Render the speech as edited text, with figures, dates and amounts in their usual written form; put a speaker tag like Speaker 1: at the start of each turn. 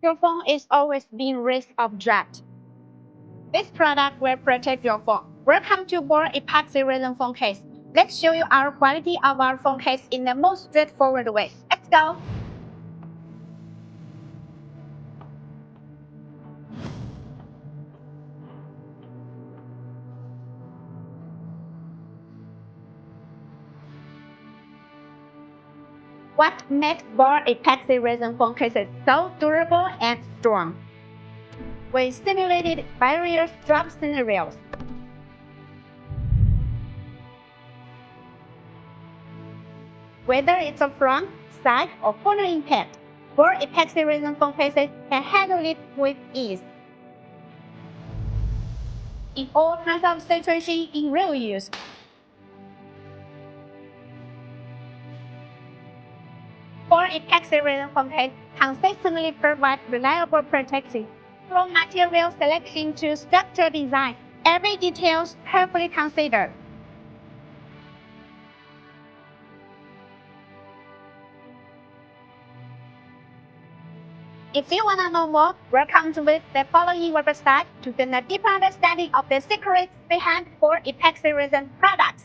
Speaker 1: Your phone is always being risk of draft. This product will protect your phone. Welcome to Board Aikusu Resin Phone Case. Let's show you our quality of our phone case in the most straightforward way. Let's go! What makes Board Aikusu Resin Phone Cases so durable and strong? We simulated various drop scenarios. Whether it's a front, side, or corner impact, Board Aikusu Resin Phone Cases can handle it with ease. In all kinds of situations in real use. Board Aikusu Resin Phone Case consistently provide reliable protection. From material selection to structure design, every detail is carefully considered. If you want to know more, welcome to visit the following website to gain a deeper understanding of the secrets behind Board Aikusu Resin products.